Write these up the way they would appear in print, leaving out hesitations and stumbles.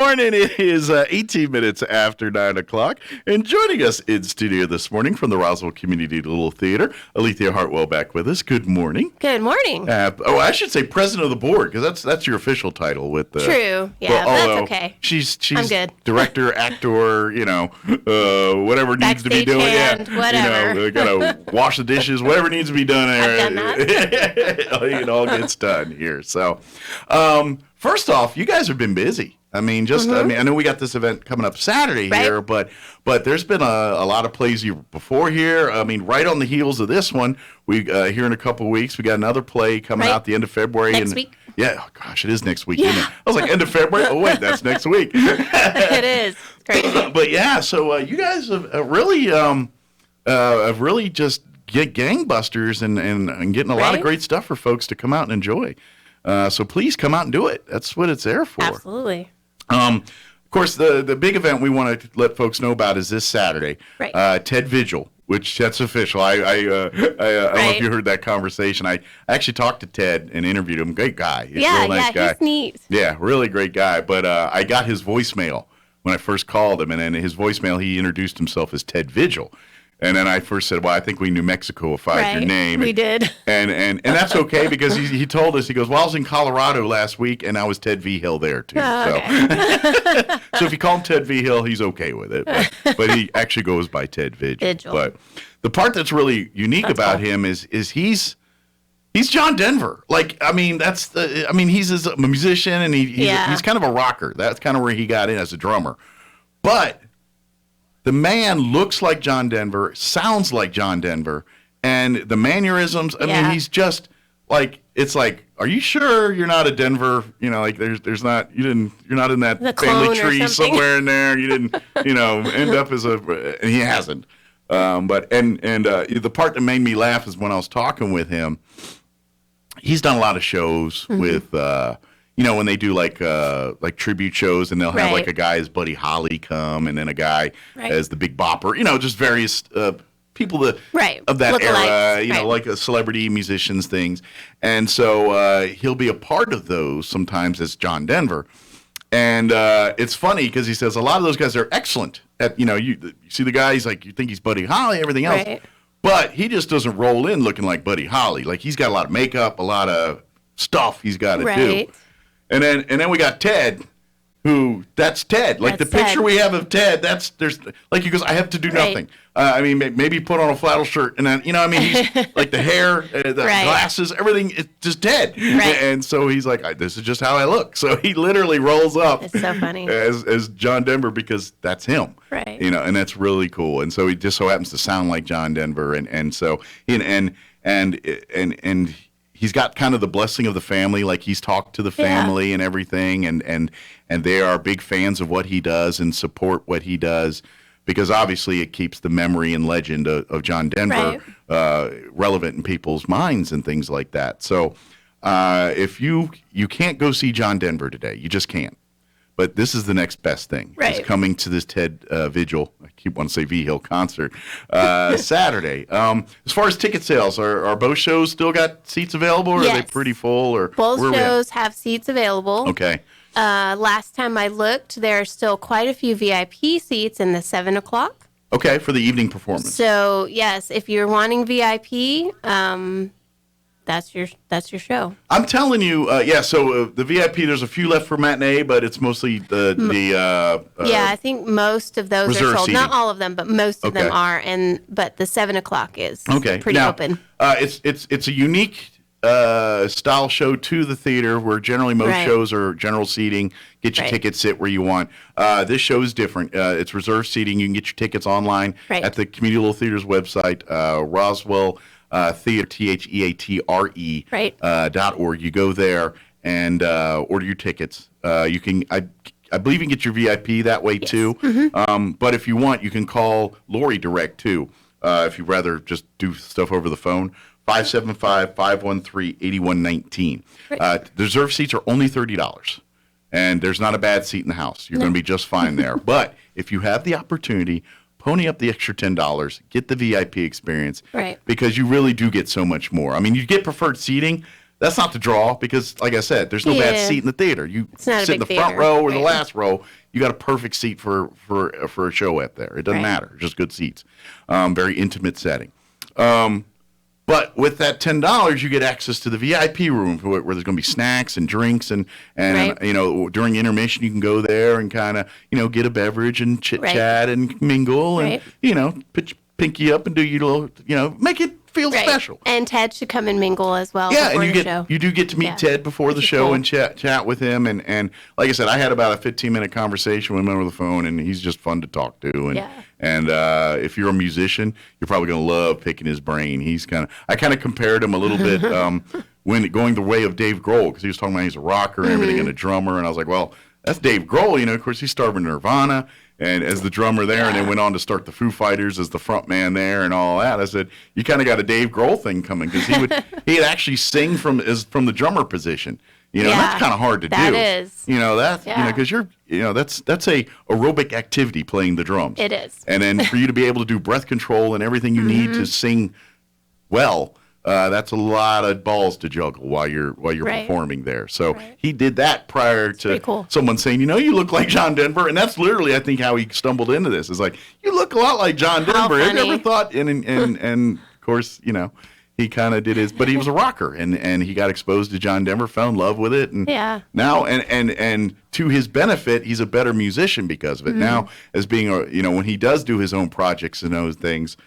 morning. It is 18 minutes after 9 o'clock. And joining us in studio this morning from the Roswell Community Little Theater, Alethea Hartwell back with us. Good morning. Good morning. I should say president of the board, because that's your official title. With the True. Yeah, that's okay. She's I'm good. director, actor, whatever needs to be doing. Hand, whatever. Gotta wash the dishes, whatever needs to be done there. I've done that. It all gets done here. So, first off, you guys have been busy. I mean, I know we got this event coming up Saturday here, but there's been a lot of plays before here. I mean, right on the heels of this one, we here in a couple of weeks, we got another play coming out the end of February. Next week. Yeah, oh gosh, it is next week, isn't it? I was like, end of February? Oh, wait, that's next week. It is. It's crazy. But yeah, so you guys have really just get gangbusters and getting a lot of great stuff for folks to come out and enjoy. So please come out and do it. That's what it's there for. Absolutely. Of course, the big event we want to let folks know about is this Saturday. Right. TED Vigil, which that's official. I don't know if you heard that conversation. I actually talked to Ted and interviewed him. Great guy. He's a real nice guy. He's neat. Yeah, really great guy. But I got his voicemail when I first called him, and in his voicemail, he introduced himself as Ted Vigil. And then I first said, well, I think we New Mexico-ified your name. We did. And that's okay, because he told us, he goes, well, I was in Colorado last week, and I was Ted V. Hill there, too. Okay. So if you call him Ted V. Hill, he's okay with it. But he actually goes by Ted Vigil. But the part that's really unique about him is he's John Denver. Like, I mean, he's a musician, and he's kind of a rocker. That's kind of where he got in as a drummer. But the man looks like John Denver, sounds like John Denver, and the mannerisms. I mean, he's just like, it's like, are you sure you're not a Denver? Like there's not, you're not in that family tree somewhere in there. You didn't, end up as and he hasn't. But the part that made me laugh is when I was talking with him. He's done a lot of shows with. When they do like tribute shows, and they'll have like a guy as Buddy Holly come, and then a guy as the Big Bopper, just various people of that era, like celebrity musicians, things. And so he'll be a part of those sometimes as John Denver. And it's funny because he says a lot of those guys are excellent at, you see the guy, he's like, you think he's Buddy Holly, everything else. Right. But he just doesn't roll in looking like Buddy Holly. Like, he's got a lot of makeup, a lot of stuff he's got to do. And then we got Ted, that's Ted. Like, that's the picture we have of Ted, he goes, I have to do nothing. Maybe put on a flannel shirt, and then, he's like the hair, the glasses, everything, it's just Ted. And so he's like, this is just how I look. So he literally rolls up. It's so funny. As John Denver, because that's him. Right. And that's really cool. And so he just so happens to sound like John Denver. And so, and he's got kind of the blessing of the family, like he's talked to the family and everything, and they are big fans of what he does and support what he does, because obviously it keeps the memory and legend of John Denver relevant in people's minds and things like that. So if you can't go see John Denver today, you just can't. But this is the next best thing. He's coming to this TED Vigil, I keep wanting to say V Hill concert, Saturday. As far as ticket sales, are both shows still got seats available, or are they pretty full? Or both shows have seats available. Okay. Last time I looked, there are still quite a few VIP seats in the 7 o'clock. Okay, for the evening performance. So, yes, if you're wanting VIP, that's your show. I'm telling you, so the VIP, there's a few left for matinee, but it's mostly I think most of those are sold. Seating. Not all of them, but most of them are. But the 7 o'clock is pretty open. It's a unique style show to the theater, where generally most shows are general seating. Get your tickets, sit where you want. This show is different. It's reserved seating. You can get your tickets online at the Community Little Theater's website, Roswell. Theater, THEATRE .org. You go there and order your tickets. You can, I believe, you can get your VIP that way too. Mm-hmm. But if you want, you can call Lori direct too. If you'd rather just do stuff over the phone, 575-513-8119. The reserved seats are only $30, and there's not a bad seat in the house. You're going to be just fine there. But if you have the opportunity, pony up the extra $10, get the VIP experience, because you really do get so much more. I mean, you get preferred seating, that's not the draw because, like I said, there's no bad seat in the theater. You sit in the front row or the last row. You got a perfect seat for a show up there. It doesn't matter. Just good seats. Very intimate setting. But with that $10, you get access to the VIP room where there's going to be snacks and drinks and you know, during intermission you can go there and kind of, you know, get a beverage and chit chat and mingle and you know, put your pinky up and do your little, you know, make it feel special. And Ted should come and mingle as well. Yeah, before and you do get to meet Ted before the show and chat with him and like I said, I had about a 15-minute conversation with him over the phone, and he's just fun to talk to. And if you're a musician, you're probably gonna love picking his brain. I kind of compared him a little bit when going the way of Dave Grohl, because he was talking about he's a rocker and everything and a drummer, and I was like, well, that's Dave Grohl. You know, of course he started with Nirvana and as the drummer there, and then went on to start the Foo Fighters as the front man there and all that. I said, you kind of got a Dave Grohl thing coming, because he'd actually sing from the drummer position. You know, that's kind of hard to do. That is. You know, that's you know, because that's a aerobic activity, playing the drums. It is. And then for you to be able to do breath control and everything you need to sing well, that's a lot of balls to juggle while you're performing there. So he did that prior to someone saying, you know, you look like John Denver, and that's literally, I think, how he stumbled into this. It's like, you look a lot like John Denver. Have you ever thought? And of course, you know, he kind of did his, but he was a rocker, and he got exposed to John Denver, fell in love with it, and now and to his benefit, he's a better musician because of it. Now, as being a, you know, when he does do his own projects and those things,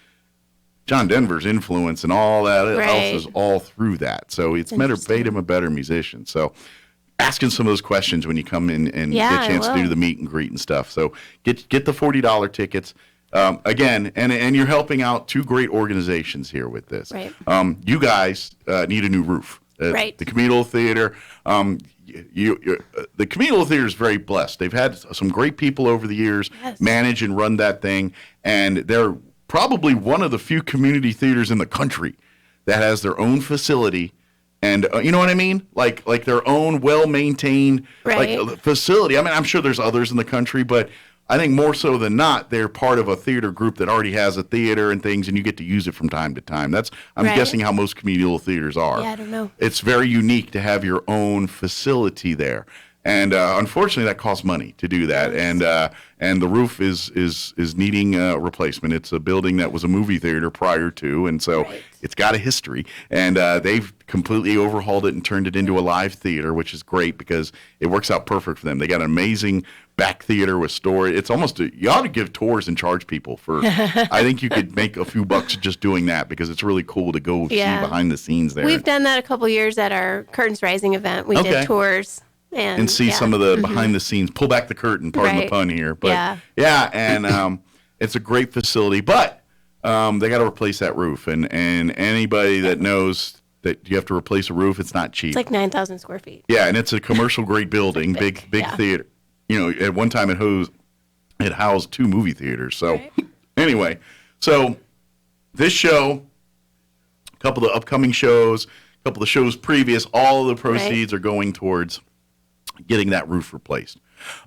John Denver's influence and all that else is all through that. So it's made him a better musician. So asking some of those questions when you come in and get a chance to do the meet and greet and stuff. So get the $40 tickets. Again, and you're helping out two great organizations here with this. You guys need a new roof. The Communal Theater. The Communal Theater is very blessed. They've had some great people over the years manage and run that thing, and they're probably one of the few community theaters in the country that has their own facility, and you know what I mean, like their own well-maintained facility. I mean, I'm sure there's others in the country, but I think more so than not, they're part of a theater group that already has a theater and things, and you get to use it from time to time. I'm guessing how most communal theaters are. Yeah, I don't know. It's very unique to have your own facility there. And unfortunately, that costs money to do that, and the roof is needing replacement. It's a building that was a movie theater prior to, and so it's got a history. And they've completely overhauled it and turned it into a live theater, which is great because it works out perfect for them. They got an amazing back theater with storage. It's almost you ought to give tours and charge people for. I think you could make a few bucks just doing that because it's really cool to go see behind the scenes there. We've done that a couple years at our Curtains Rising event. We did tours. And see some of the behind the scenes, pull back the curtain, pardon the pun here. But and it's a great facility, but they got to replace that roof. And anybody that knows that you have to replace a roof, it's not cheap. It's like 9,000 square feet. Yeah, and it's a commercial grade building, big theater. You know, at one time it housed two movie theaters. So anyway, so this show, a couple of the upcoming shows, a couple of the shows previous, all of the proceeds are going towards getting that roof replaced.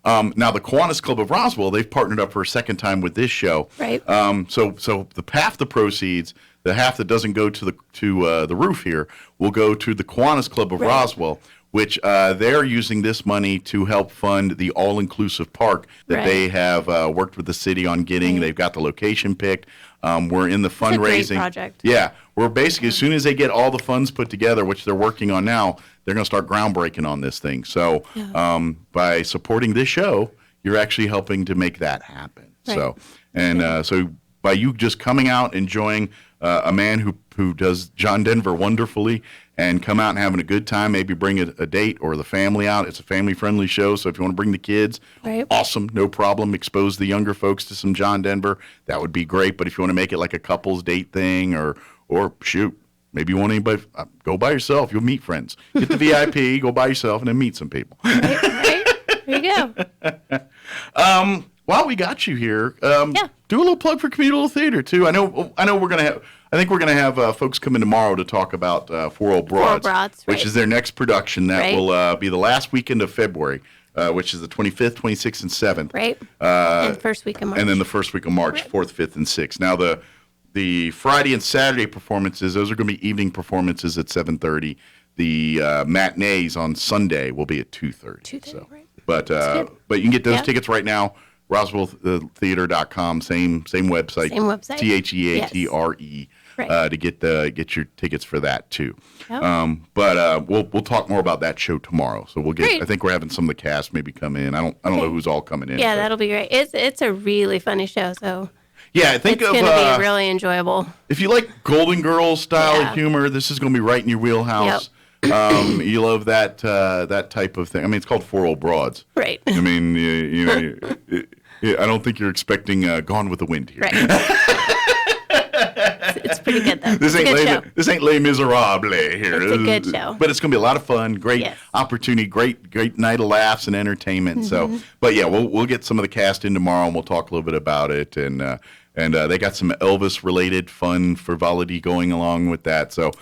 Now, the Kiwanis Club of Roswell, they've partnered up for a second time with this show. So the half the proceeds, the half that doesn't go to the roof here, will go to the Kiwanis Club of Roswell, which they're using this money to help fund the all-inclusive park that they have worked with the city on getting. They've got the location picked. We're in the fundraising. It's a great project. Yeah, we're basically, as soon as they get all the funds put together, which they're working on now, they're going to start groundbreaking on this thing. So by supporting this show, you're actually helping to make that happen. So by you just coming out, enjoying a man who does John Denver wonderfully, and come out and having a good time, maybe bring a date or the family out. It's a family-friendly show, so if you want to bring the kids, awesome, no problem. Expose the younger folks to some John Denver, that would be great. But if you want to make it like a couples date thing, or shoot, maybe you want anybody, go by yourself. You'll meet friends. Get the VIP, go by yourself, and then meet some people. There you go. While we got you here, do a little plug for Communal Theater too. I know we're gonna have. I think we're gonna have folks come in tomorrow to talk about Four Old Broads, which is their next production that will be the last weekend of February, which is the 25th, 26th, and 7th. And the first week of March. And then the first week of March, 4th, 5th, and 6th. Now the Friday and Saturday performances, those are going to be evening performances at 7:30. Right. matinees on Sunday will be at 2:30. 2:30, So, right. but you can get those Yeah. tickets right now. RoswellTheater.com, same website. Same website. THEATRE. Right. To get your tickets for that too. Yep. But we'll talk more about that show tomorrow. So we'll get. Great. I think we're having some of the cast maybe come in. I don't know who's all coming in. Yeah, but that'll be great. It's a really funny show, so yeah. Think it's of going to be really enjoyable. if you like Golden Girls style Yeah. of humor, this is going to be right in your wheelhouse. You love that type of thing. I mean, it's called Four Old Broads. Right. I mean, I don't think you're expecting Gone with the Wind here. Right. It's pretty good though. This ain't Les Miserables here. It's a good show. But it's going to be a lot of fun. Great Yes. opportunity. Great night of laughs and entertainment. So, but yeah, we'll get some of the cast in tomorrow and we'll talk a little bit about it. And they got some Elvis related fun frivolity going along with that. So,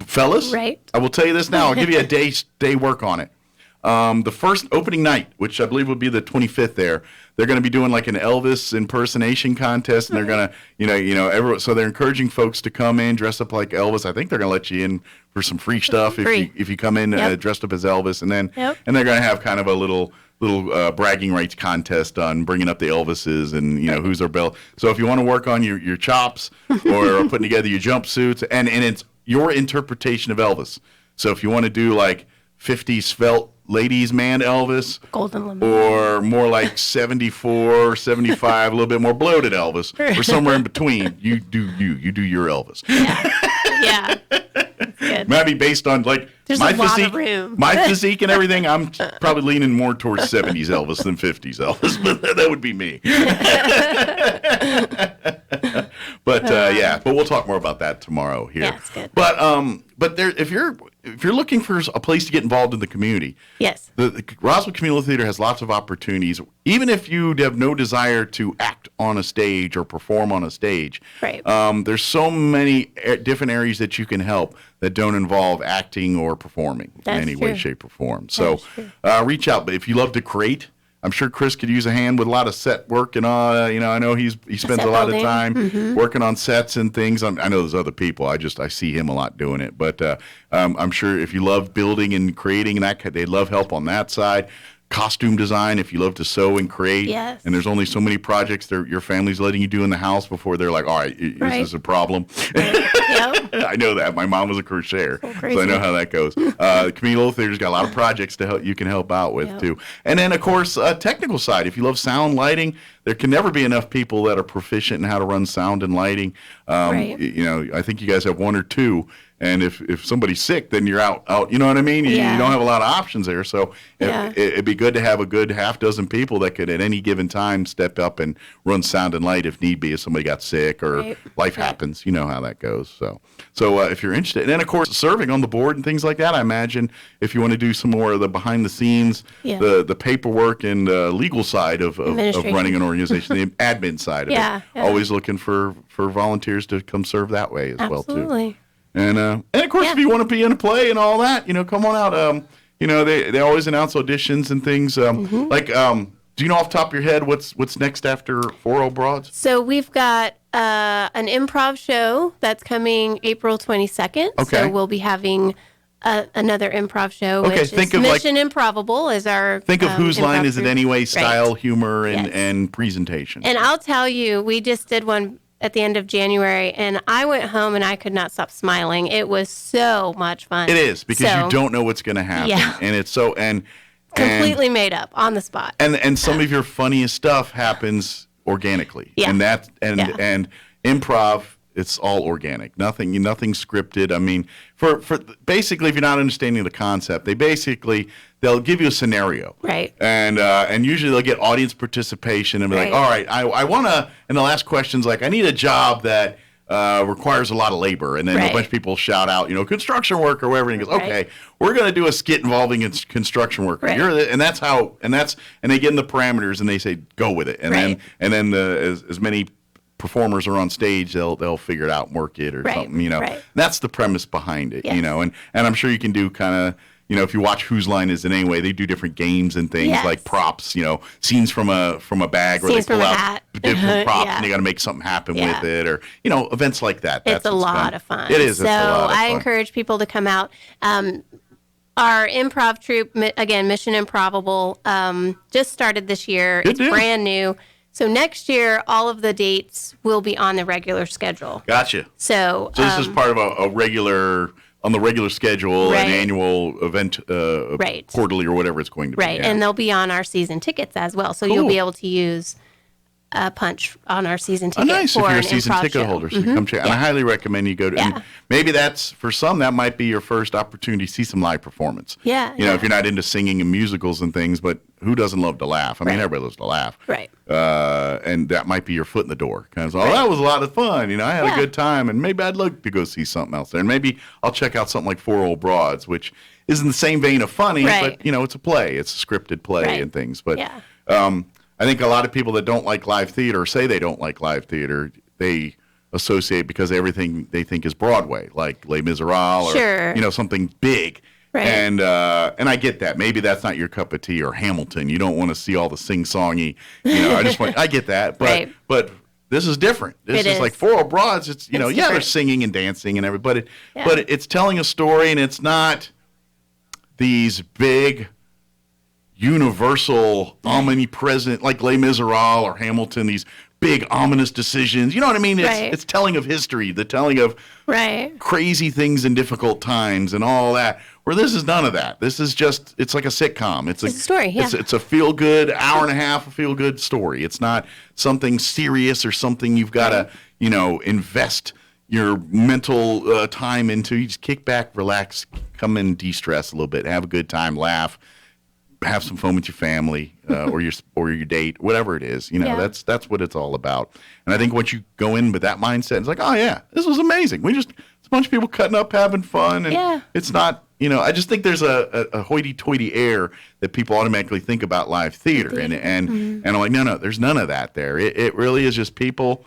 fellas, Right. I will tell you this now. I'll give you a day work on it. The first opening night, which I believe would be the 25th there, they're going to be doing like an Elvis impersonation contest, and they're going to, so they're encouraging folks to come in, dress up like Elvis. I think they're going to let you in for some free stuff if you come in dressed up as Elvis, and then and they're going to have kind of a little bragging rights contest on bringing up the Elvises and who's their bell. So if you want to work on your chops or putting together your jumpsuits, and it's your interpretation of Elvis. So if you want to do like 50s svelte ladies man Elvis, Golden Lemon, or more like 74, 75, a little bit more bloated Elvis, or somewhere in between, you do your Elvis. Yeah. That's good. Maybe based on like There's my a lot physique, of room. my physique and everything, I'm probably leaning more towards 70s Elvis than 50s Elvis, but that would be me. But we'll talk more about that tomorrow here. Yeah, it's good. But there, if you're looking for a place to get involved in the community, Yes. the Roswell Community Theater has lots of opportunities. Even if you have no desire to act on a stage or perform on a stage, Right. There's so many different areas that you can help that don't involve acting or performing That's in any way, true. shape, or form. So That's reach out. But if you love to create, I'm sure Chris could use a hand with a lot of set work and all. I know he spends Set a lot of building. time working on sets and things. I know there's other people. I see him a lot doing it. But I'm sure if you love building and creating, they love help on that side. Costume design, if you love to sew and create, Yes. and there's only so many projects your family's letting you do in the house before they're like, all right, Right. this is a problem. Yep. I know that. My mom was a crocheter, so I crazy. know how that goes. Community Little Theater's got a lot of projects to help you can help out with too. And then of course, technical side. If you love sound, lighting, there can never be enough people that are proficient in how to run sound and lighting. Right. I think you guys have one or two. And if somebody's sick, then you're out. You know what I mean? You don't have a lot of options there. So it'd be good to have a good half dozen people that could at any given time step up and run sound and light if need be, if somebody got sick or life happens. You know how that goes. So if you're interested, and then of course serving on the board and things like that, I imagine if you want to do some more of the behind the scenes, the paperwork and legal side of running an organization, the admin side of it. Always looking for volunteers to come serve that way as well too. Absolutely. And of course, if you want to be in a play and all that, come on out. They always announce auditions and things. Like, do you know off the top of your head what's next after Four Old Broads? So we've got an improv show that's coming April 22nd. Okay. So we'll be having another improv show, Okay, which think is of Mission Improbable is our Think of whose line improv is it group. anyway? Style, Right. humor, Yes. and presentation. And I'll tell you, we just did one at the end of January, and I went home and I could not stop smiling. It was so much fun. It is because you don't know what's going to happen, and it's so completely made up on the spot. And some of your funniest stuff happens organically, and improv. It's all organic, nothing scripted. I mean, for basically, if you're not understanding the concept, they'll give you a scenario, right? And usually they'll get audience participation and be like, all right, I want to. And the last question's like, I need a job that requires a lot of labor, and then a bunch of people shout out, construction work or whatever, and he goes, okay, we're going to do a skit involving a construction worker. And that's and they get in the parameters and they say go with it, and then as many performers are on stage, they'll figure it out and work it or something, That's the premise behind it, and I'm sure you can do kind of if you watch Whose Line Is It Anyway, they do different games and things like props, scenes from a bag where they pull out different props and you got to make something happen with it, or events like that. It's a lot of fun. It is. So I encourage people to come out. Our improv troupe, again, Mission Improbable, just started this year. It's brand new. So next year, all of the dates will be on the regular schedule. Gotcha. So this is part of a regular, on the regular schedule, an annual event, quarterly or whatever it's going to be. Right, and they'll be on our season tickets as well. So you'll be able to use a punch on our season ticket. Nice for if you're a an season improv ticket show. holder. So you come check. And I highly recommend you go to. Yeah. And maybe that's for some that might be your first opportunity to see some live performance. Yeah. If you're not into singing and musicals and things, but who doesn't love to laugh? I mean, everybody loves to laugh. Right. And that might be your foot in the door. Kind of, that was a lot of fun. I had a good time, and maybe I'd look to go see something else there. And maybe I'll check out something like Four Old Broads, which is in the same vein of funny, but it's a play. It's a scripted play and things. But I think a lot of people that don't like live theater, say they don't like live theater, they associate because everything they think is Broadway, like Les Miserables or something big. Right. And I get that. Maybe that's not your cup of tea, or Hamilton. You don't want to see all the sing-songy. I get that. But but this is different. This is like Four Old Broads. It's they're singing and dancing and everybody, but it's telling a story, and it's not these big universal, omnipresent, like Les Miserables or Hamilton, these big ominous decisions. You know what I mean? It's telling of history, the telling of crazy things in difficult times and all that, where this is none of that. This is just, it's like a sitcom. It's a story, It's a feel-good, hour and a half, a feel-good story. It's not something serious or something you've got to, invest your mental time into. You just kick back, relax, come and de-stress a little bit, have a good time, laugh, have some fun with your family or your date, whatever it is. That's what it's all about. And I think once you go in with that mindset, it's like, oh yeah, this was amazing. It's a bunch of people cutting up, having fun, and it's not. I just think there's a hoity-toity air that people automatically think about live theater, and I'm like, no, there's none of that there. It really is just people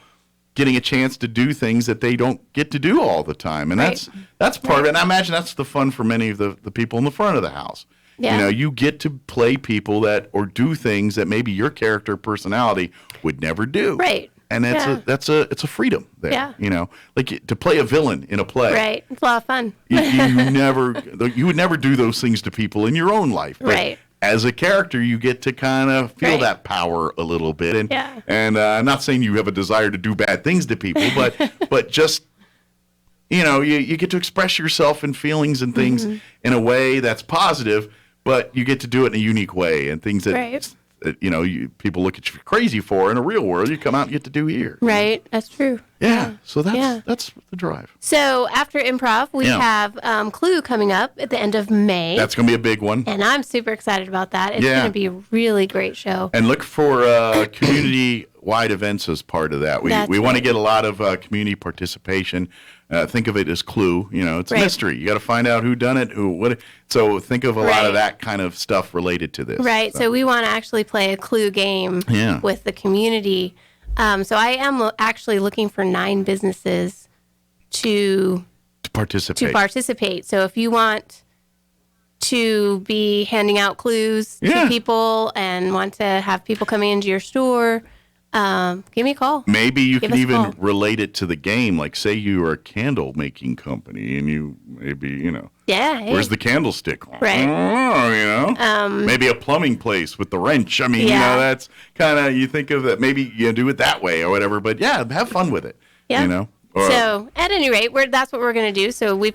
getting a chance to do things that they don't get to do all the time, and that's part of it. And I imagine that's the fun for many of the people in the front of the house. Yeah. You get to play people or do things that maybe your character personality would never do. Right. And it's a freedom there. Yeah. Like to play a villain in a play. Right. It's a lot of fun. you would never do those things to people in your own life. But as a character, you get to kind of feel that power a little bit. And I'm not saying you have a desire to do bad things to people, but just you get to express yourself and feelings and things in a way that's positive. But you get to do it in a unique way, and things that people look at you crazy for in a real world, you come out and get to do here. Right, that's true. Yeah, so that's the drive. So after improv, we have Clue coming up at the end of May. That's going to be a big one. And I'm super excited about that. It's going to be a really great show. And look for community-wide events as part of that. We want to get a lot of community participation. Think of it as Clue. It's a mystery. You got to find out who done it, what. So think of a lot of that kind of stuff related to this. Right. So we want to actually play a Clue game with the community. So I am actually looking for 9 businesses to participate. So if you want to be handing out clues to people and want to have people coming into your store, give me a call. Maybe you can even relate it to the game. Like, say you are a candle making company, and you maybe where's the candlestick? Right. Maybe a plumbing place with the wrench. I mean, that's kind of, you think of that. Maybe you do it that way or whatever. But have fun with it. Yeah. So at any rate, that's what we're going to do. So we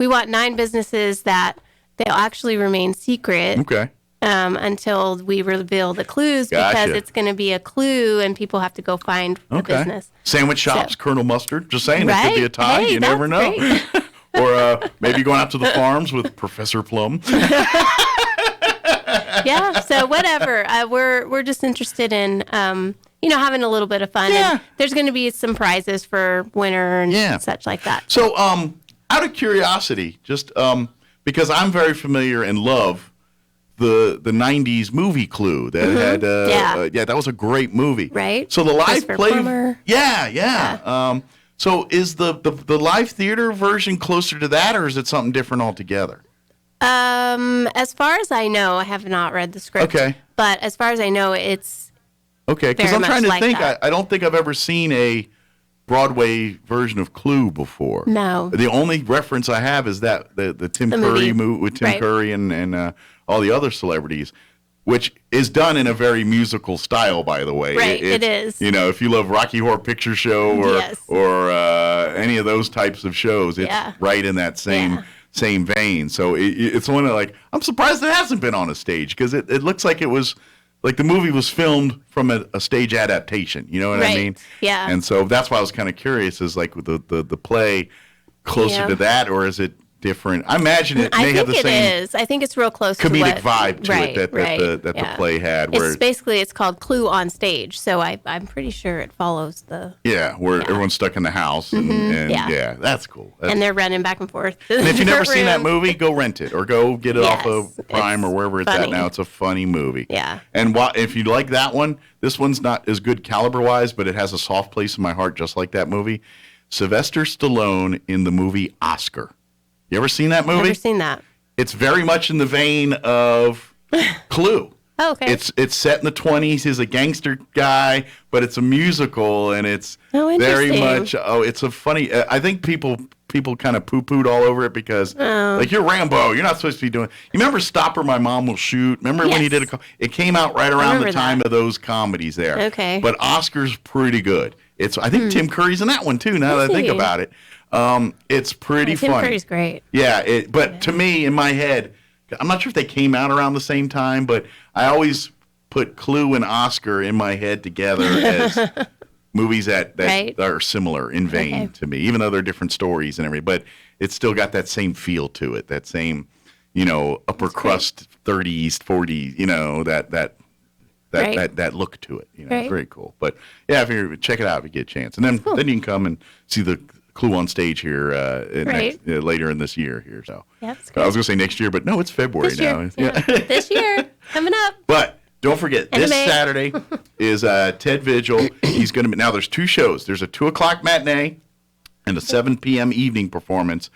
want 9 businesses that they'll actually remain secret. Okay. Until we reveal the clues, because it's going to be a clue and people have to go find the business. Sandwich shops, Colonel Mustard. Just saying, it could be a tie. You never know. Or maybe going out to the farms with Professor Plum. So whatever. We're just interested in having a little bit of fun. And there's going to be some prizes for winner and such like that. So out of curiosity, just because I'm very familiar and love the 90s movie Clue that had that was a great movie, right? So the live play so is the live theater version closer to that, or is it something different altogether? As far as I know, I have not read the script. Okay. But as far as I know, it's okay. Because I'm trying to think. I don't think I've ever seen a Broadway version of Clue before. No. The only reference I have is that the Tim Curry movie with Tim Curry and all the other celebrities, which is done in a very musical style, by the way. Right, it is. You know, if you love Rocky Horror Picture Show or any of those types of shows, it's right in that same vein. So it's one of like, I'm surprised it hasn't been on a stage because it looks like it was, like the movie was filmed from a stage adaptation. You know what I mean? Yeah. And so that's why I was kind of curious, is like the play closer to that, or is it different? I imagine it may have the same. It is. I think it's real close comedic to vibe to it that the play had. Where it's called Clue on Stage, so I'm pretty sure it follows the. Yeah, where everyone's stuck in the house, and that's cool. And they're running back and forth. And if you've never seen that movie, go rent it or go get it off of Prime or wherever it's at now. It's a funny movie. Yeah. And if you like that one, this one's not as good caliber-wise, but it has a soft place in my heart, just like that movie. Sylvester Stallone in the movie Oscar. You ever seen that movie? Never seen that. It's very much in the vein of Clue. Oh, okay. It's set in the 20s. He's a gangster guy, but it's a musical, and it's very much. It's a funny. I think people kind of poo-pooed all over it because, like, you're Rambo. You're not supposed to be doing. You remember Stopper, My Mom Will Shoot? Remember when he did it came out right around the time of those comedies there. Okay. But Oscar's pretty good. I think Tim Curry's in that one too. Now that I think about it. It's pretty funny. Tim Curry's great. Yeah, but to me, in my head, I'm not sure if they came out around the same time, but I always put Clue and Oscar in my head together as movies that are similar in vein to me, even though they're different stories and everything. But it's still got that same feel to it, that same, upper crust 30s, 40s, that look to it. It's very cool. But yeah, if you check it out if you get a chance, and then then you can come and see the Clue on Stage here later in this year here. So that's I was going to say next year, but no, it's February now. Yeah. This year coming up. But don't forget, this Saturday is Ted Vigil. He's going to be, now there's two shows. There's a 2:00 matinee and a 7 p.m. evening performance.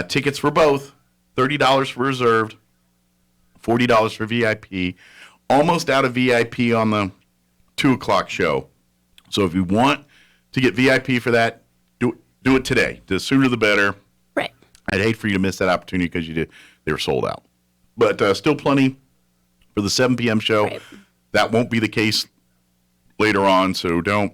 Tickets for both, $30 for reserved, $40 for VIP. Almost out of VIP on the 2:00 show. So if you want to get VIP for that, do it today. The sooner the better. Right. I'd hate for you to miss that opportunity because they were sold out. But still plenty for the 7 p.m. show. Right. That won't be the case later on, so don't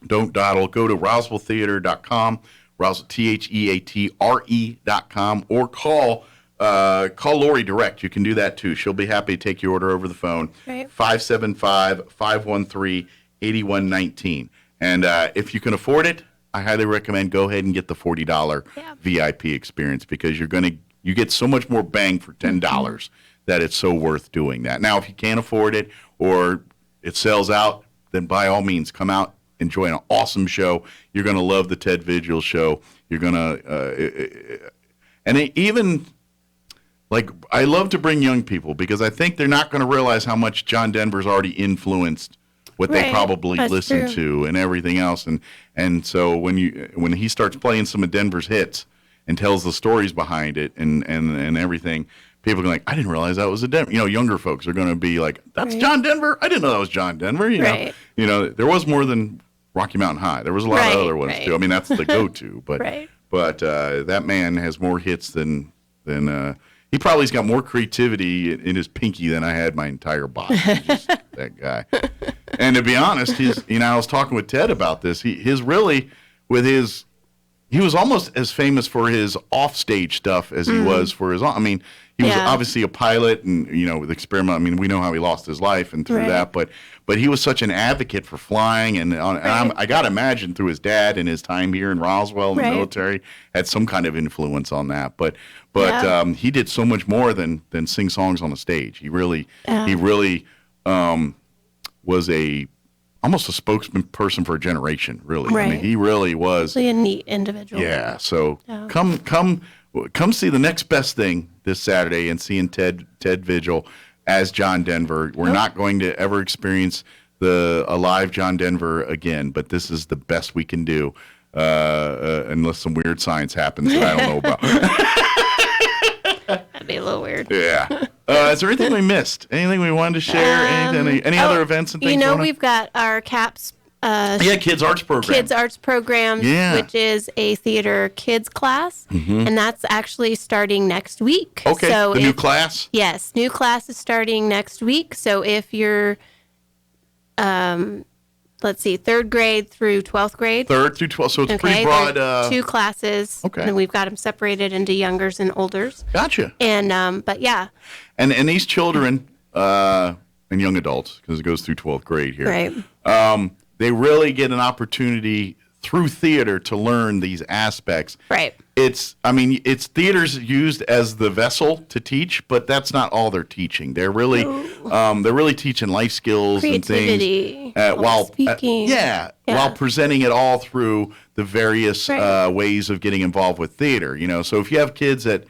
dawdle. Go to RoswellTheater.com, Theatre.com, or call Lori direct. You can do that too. She'll be happy to take your order over the phone. Right. 575-513-8119. And if you can afford it, I highly recommend go ahead and get the $40 VIP experience because you get so much more bang for $10 that it's so worth doing that. Now, if you can't afford it or it sells out, then by all means come out, enjoy an awesome show. You're going to love the Ted Vigil show. You're going to even like I love to bring young people because I think they're not going to realize how much John Denver's already influenced what they probably listen to and everything else. And so when he starts playing some of Denver's hits and tells the stories behind it and everything, people are like, I didn't realize that was a Denver. Younger folks are going to be like, that's John Denver? I didn't know that was John Denver. There was more than Rocky Mountain High. There was a lot of other ones too. I mean, that's the go-to. But that man has more hits than he probably's got more creativity in his pinky than I had my entire body. Just that guy. And to be honest, I was talking with Ted about this. He was almost as famous for his offstage stuff as he was for his on. I mean, he was obviously a pilot and, with experiment. I mean, we know how he lost his life and through that, but he was such an advocate for flying and I got to imagine through his dad and his time here in Roswell in the military had some kind of influence on that. But he did so much more than sing songs on the stage. He really was almost a spokesman person for a generation, really. Right. I mean, he really was. Really a neat individual. Yeah. So come see the next best thing this Saturday and seeing Ted Vigil as John Denver. We're not going to ever experience a live John Denver again, but this is the best we can do, unless some weird science happens that I don't know about. That'd be a little weird. Yeah. Is there anything we missed? Anything we wanted to share? Any other events and things? We've got our CAPS. Kids Arts Program. Kids Arts Program, which is a theater kids class, and that's actually starting next week. Okay, so new class? Yes, new class is starting next week. So if you're, third grade through 12th grade. 3rd through 12th, so it's pretty broad. 2 classes. Okay. And we've got them separated into youngers and olders. Gotcha. And, but yeah. And these children, and young adults, because it goes through 12th grade here. Right. They really get an opportunity through theater to learn these aspects. Right. It's theater's used as the vessel to teach, but that's not all they're teaching. They're really teaching life skills and things while speaking. While presenting it all through the various ways of getting involved with theater. So if you have kids that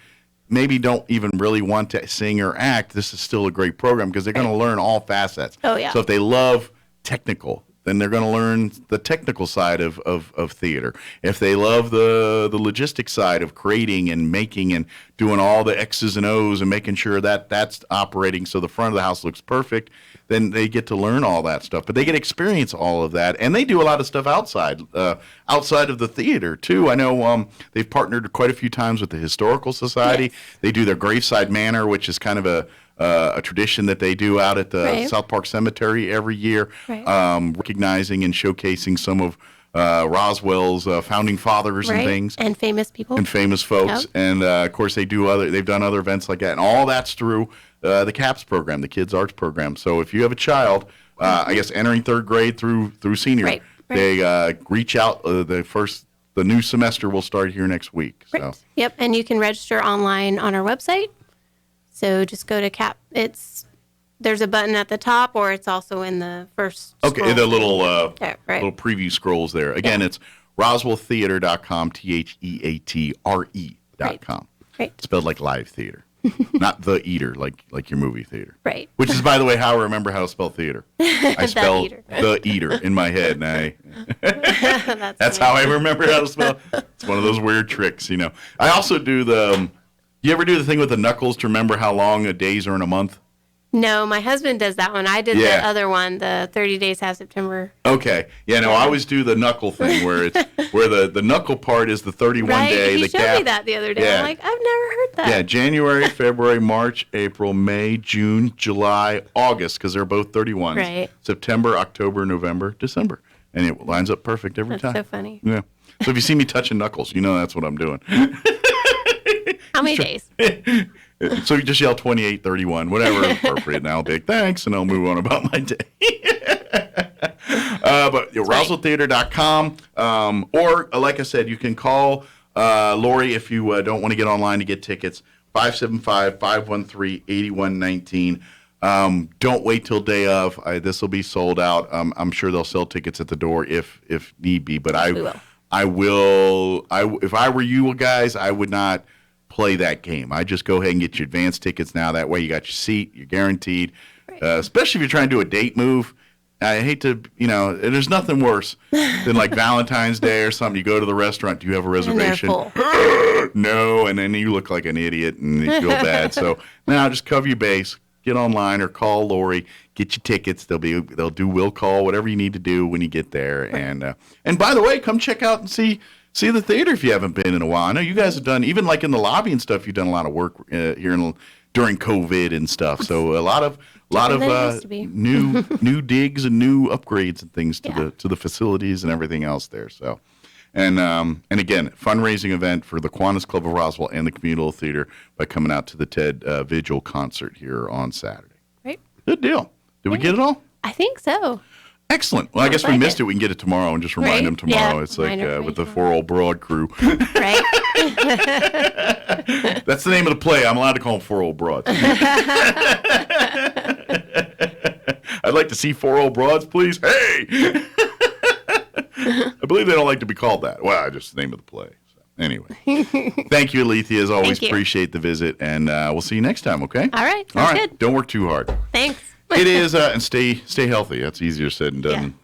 maybe don't even really want to sing or act, this is still a great program because they're going to learn all facets. Oh yeah. So if they love technical, then they're going to learn the technical side of theater. If they love the logistic side of creating and making and doing all the X's and O's and making sure that that's operating so the front of the house looks perfect, then they get to learn all that stuff. But they get to experience all of that, and they do a lot of stuff outside of the theater too. I know they've partnered quite a few times with the Historical Society. Yes. They do their Graveside Manor, which is kind of a tradition that they do out at the South Park Cemetery every year, recognizing and showcasing some of Roswell's founding fathers and things, and famous people, and famous folks, and of course they've done other events like that, and all that's through the CAPS program, the Kids Arts Program. So if you have a child, I guess entering 3rd grade through senior, they reach out. The new semester will start here next week. Right. So. Yep, and you can register online on our website. So just go to CAP. There's a button at the top, or it's also in the first. Okay, the little little preview scrolls there. Again, it's RoswellTheater.com, TheaTre.com. Right. Spelled like live theater, not the eater, like your movie theater. Right. Which is, by the way, how I remember how to spell theater. I spell the eater in my head, and that's how I remember how to spell. It's one of those weird tricks, I also do the. You ever do the thing with the knuckles to remember how long a days are in a month? No, my husband does that one. I did the other one, the 30 days have September. Okay. Yeah, no, I always do the knuckle thing where the knuckle part is the 31 day. He showed me that the other day. Yeah. I'm like, I've never heard that. Yeah, January, February, March, April, May, June, July, August, because they're both 31s. Right. September, October, November, December. And it lines up perfect every time. That's so funny. Yeah. So if you see me touching knuckles, that's what I'm doing. How many days? So you just yell 28, 31, whatever is appropriate, and I'll be like, thanks, and I'll move on about my day. But RoswellTheater.com, or like I said, you can call Lori if you don't want to get online to get tickets, 575-513-8119. Don't wait till day of. This will be sold out. I'm sure they'll sell tickets at the door if need be, but I will. If I were you guys, I would not play that game. I just go ahead and get your advance tickets now. That way you got your seat. You're guaranteed. Especially if you're trying to do a date move. I hate to, there's nothing worse than like Valentine's Day or something. You go to the restaurant. Do you have a reservation? No. And then you look like an idiot and you feel bad. So now just cover your base. Get online or call Lori. Get your tickets. They'll do will call, whatever you need to do when you get there. And by the way, come check out and see the theater if you haven't been in a while. I know you guys have done, even like in the lobby and stuff, you've done a lot of work here during COVID and stuff. So a lot of new digs and new upgrades and things to the facilities and everything else there. So, and again, fundraising event for the Kiwanis Club of Roswell and the Communal Theater by coming out to the Ted Vigil concert here on Saturday. Right. Good deal. Did we get it all? I think so. Excellent. Well, I guess we missed it. We can get it tomorrow and just remind them tomorrow. It's like with the 4 Old Broad crew. Right. That's the name of the play. I'm allowed to call them 4 Old Broads. I'd like to see 4 Old Broads, please. Hey! I believe they don't like to be called that. Well, just the name of the play. So, anyway. Thank you, Alethea. As always, appreciate the visit. And we'll see you next time, okay? All right. Sounds good. Don't work too hard. Thanks. It is, and stay healthy. That's easier said than done.